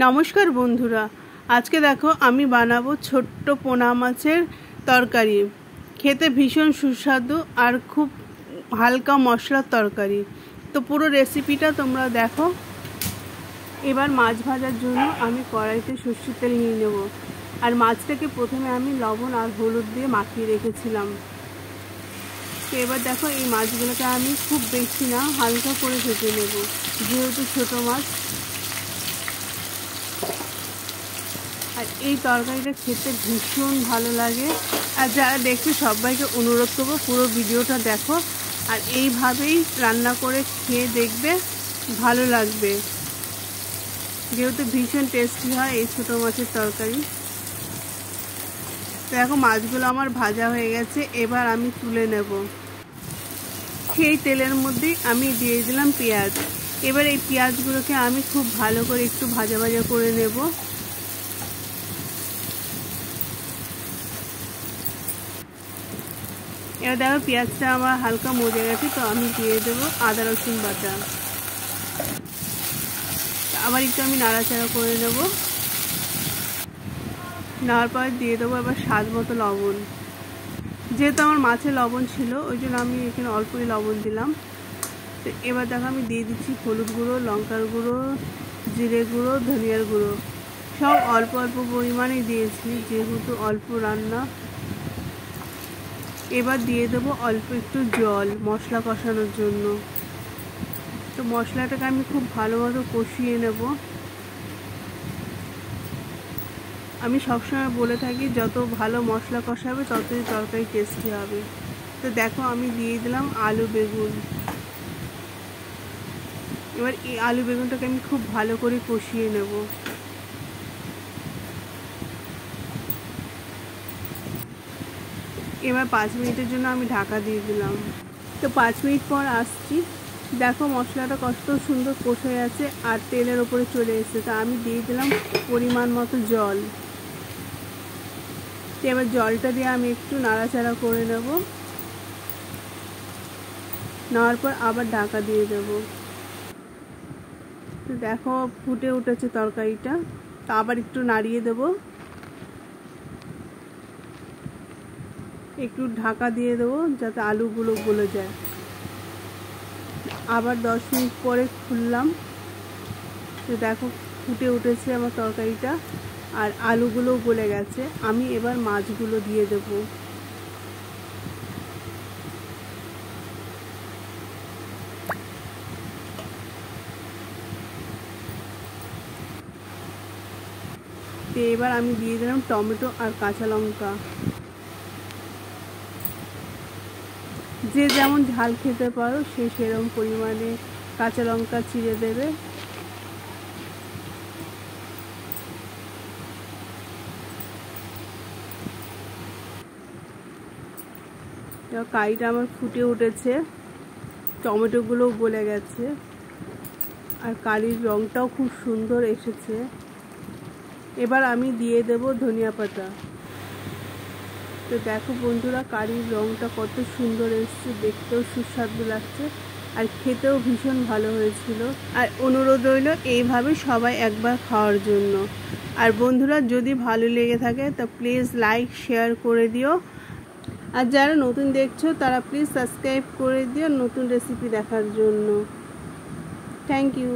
নমস্কার বন্ধুরা, আজকে দেখো আমি বানাবো ছোট্ট পোনা মাছের তরকারি। খেতে ভীষণ সুস্বাদু আর খুব হালকা মশলার তরকারি। তো পুরো রেসিপিটা তোমরা দেখো। এবার মাছ ভাজার জন্য আমি কড়াইতে সর্ষের তেল নিয়ে নেব। আর মাছটাকে প্রথমে আমি লবণ আর হলুদ দিয়ে মাখিয়ে রেখেছিলাম। তো এবার দেখো এই মাছগুলোকে আমি খুব বেশি না, হালকা করে ভেজে নেব, যেহেতু ছোটো মাছ। আর এই তরকারিটা খেতে ভীষণ ভালো লাগে। আর যারা দেখবে সবাইকে অনুরোধ করবো পুরো ভিডিওটা দেখো আর এইভাবেই রান্না করে খেয়ে দেখবে, ভালো লাগবে, যেহেতু ভীষণ টেস্টি হয় এই ছোটো মাছের তরকারি। দেখো মাছগুলো আমার ভাজা হয়ে গেছে, এবার আমি তুলে নেব। সেই তেলের মধ্যেই আমি দিয়ে দিলাম পেঁয়াজ। এবার এই পেঁয়াজগুলোকে আমি খুব ভালো করে একটু ভাজা ভাজা করে নেব। এবার দেখো পেঁয়াজটা আমার হালকা মজে গেছে, তো আমি দিয়ে দেবো আদা রসুন বাটা। আবার একটু আমি নাড়াচাড়া করে নেব। নেওয়ার পর দিয়ে দেবো এবার স্বাদ মতো লবণ। যেহেতু আমার মাছে লবণ ছিল ওই জন্য আমি এখানে অল্পই লবণ দিলাম। তো এবার দেখো আমি দিয়ে দিচ্ছি হলুদ গুঁড়ো, লঙ্কার গুঁড়ো, জিরে গুঁড়ো, ধনিয়ার গুঁড়ো, সব অল্প অল্প পরিমাণেই দিয়েছি যেহেতু অল্প রান্না। এবার দিয়ে দেবো অল্প একটু জল মশলা কষানোর জন্য। তো মশলাটাকে আমি খুব ভালো মতো কষিয়ে নেব। আমি সবসময় বলে থাকি যত ভালো মশলা কষাবে ততই তরকারি টেস্টি হবে। তো দেখো আমি দিয়ে দিলাম আলু বেগুন। এবার এই আলু বেগুনটাকে আমি খুব ভালো করে কষিয়ে নেব। এবার 5 মিনিটের জন্য আমি ঢাকা দিয়ে দিলাম। তো 5 মিনিট পর আসছি। দেখো মশলাটা কত সুন্দর কষে গেছে আর তেলের ওপরে চলে এসেছে। তো আমি দিয়ে দিলাম পরিমাণ মতো জল। তো এবার জলটা দিয়ে আমি একটু নাড়াচাড়া করে নেব। নেওয়ার পর আবার ঢাকা দিয়ে দেব। তো দেখো ফুটে উঠেছে তরকারিটা। তো আবার একটু নাড়িয়ে দেব, একটু ঢাকা দিয়ে দেবো যাতে আলুগুলো গলে যায়। আবার 10 মিনিট পরে খুললাম। তো দেখো ফুটে উঠেছে আমার তরকারিটা আর আলুগুলোও গলে গেছে। আমি এবার মাছগুলো দিয়ে দেব। তো এবার আমি দিয়ে দিলাম টমেটো আর কাঁচা লঙ্কা। যে যেমন ঝাল খেতে পারো সে সেরকম পরিমাণে কাঁচা লঙ্কা চিড়ে দেবে। কারিটা আমার ফুটে উঠেছে, টমেটোগুলোও গলে গেছে আর কারির রঙটাও খুব সুন্দর এসেছে। এবার আমি দিয়ে দেব ধনিয়া পাতা। তো দেখো বন্ধুরা কারির রঙটা কত সুন্দর এসেছে, দেখতেও সুস্বাদু লাগছে আর খেতেও ভীষণ ভালো হয়েছিল। আর অনুরোধ রইল এইভাবে সবাই একবার খাওয়ার জন্য। আর বন্ধুরা যদি ভালো লেগে থাকে তো প্লিজ লাইক শেয়ার করে দিও। আর যারা নতুন দেখছো তারা প্লিজ সাবস্ক্রাইব করে দিও নতুন রেসিপি দেখার জন্য। Thank you.